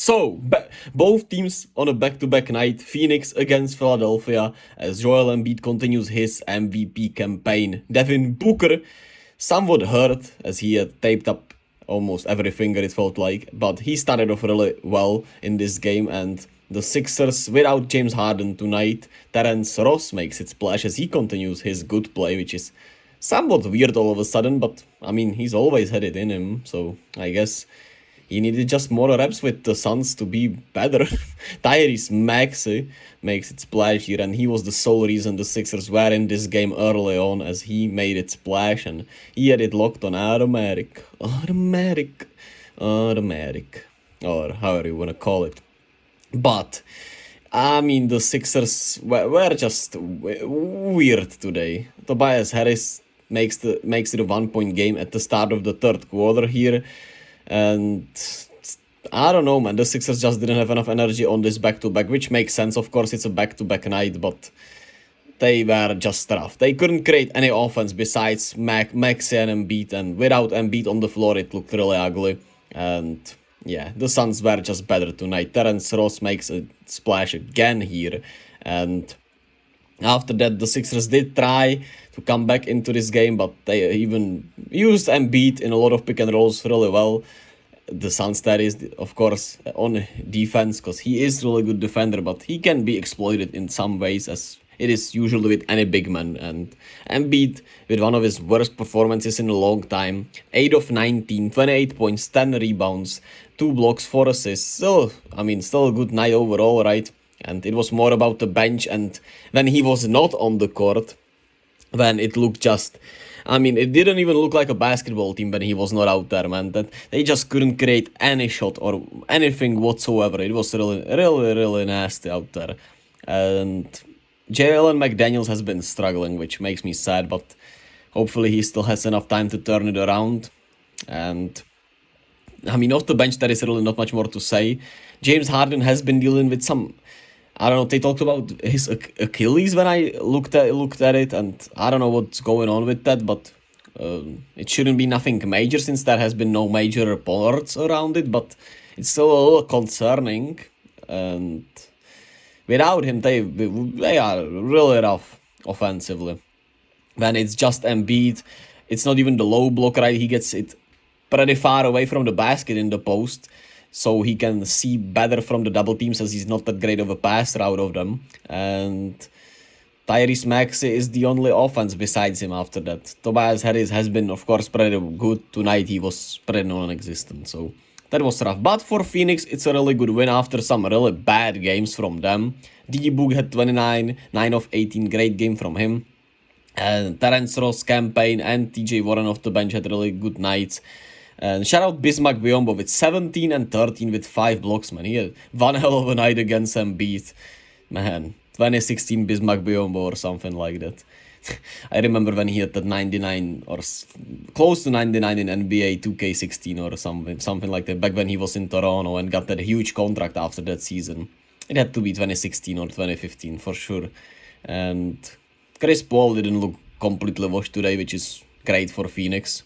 So, both teams on a back-to-back night, Phoenix against Philadelphia, as Joel Embiid continues his MVP campaign. Devin Booker, somewhat hurt, as he had taped up almost every finger, it felt like, but he started off really well in this game, and the Sixers, without James Harden tonight, Terence Ross makes its splash as he continues his good play, which is somewhat weird all of a sudden, but I mean, he's always had it in him, so I guess he needed just more reps with the Suns to be better. Tyrese Maxey makes it splash here, and he was the sole reason the Sixers were in this game early on, as he made it splash, and he had it locked on automatic, or however you want to call it. But, I mean, the Sixers were just weird today. Tobias Harris makes it a 1-point game at the start of the third quarter here. And I don't know, man. The Sixers just didn't have enough energy on this back-to-back, which makes sense. Of course, it's a back-to-back night, but they were just rough. They couldn't create any offense besides Maxey and Embiid, and without Embiid on the floor, it looked really ugly. And yeah, the Suns were just better tonight. Terence Ross makes a splash again here, and after that, the Sixers did try to come back into this game, but they even used Embiid in a lot of pick and rolls really well. The Suns, that is, of course, on defense, because he is a really good defender, but he can be exploited in some ways, as it is usually with any big man. And Embiid, with one of his worst performances in a long time, 8 of 19, 28 points, 10 rebounds, 2 blocks, 4 assists. Still a good night overall, right? And it was more about the bench, and when he was not on the court, when it looked just... it didn't even look like a basketball team when he was not out there, man. That they just couldn't create any shot or anything whatsoever. It was really nasty out there. And Jalen McDaniels has been struggling, which makes me sad, but hopefully he still has enough time to turn it around. And off the bench, there is really not much more to say. James Harden has been dealing with some... I don't know, they talked about his Achilles when I looked at it, and I don't know what's going on with that, but it shouldn't be nothing major since there has been no major reports around it, but it's still a little concerning, and without him, they are really rough offensively. When it's just Embiid, it's not even the low block, right? He gets it pretty far away from the basket in the post, so he can see better from the double teams, as he's not that great of a passer out of them. And Tyrese Maxey is the only offense besides him after that. Tobias Harris has been, of course, pretty good. Tonight he was pretty non-existent, so that was rough. But for Phoenix, it's a really good win after some really bad games from them. D-Book had 29, 9 of 18, great game from him. And Terence Ross campaign and TJ Warren off the bench had really good nights. And shout out Bismack with 17 and 13 with 5 blocks, man. He had one hell of a night against Embiid. Man, 2016 Bismack or something like that. I remember when he had that 99 or close to 99 in NBA 2K16 or something like that, back when he was in Toronto and got that huge contract after that season. It had to be 2016 or 2015 for sure. And Chris Paul didn't look completely washed today, which is great for Phoenix.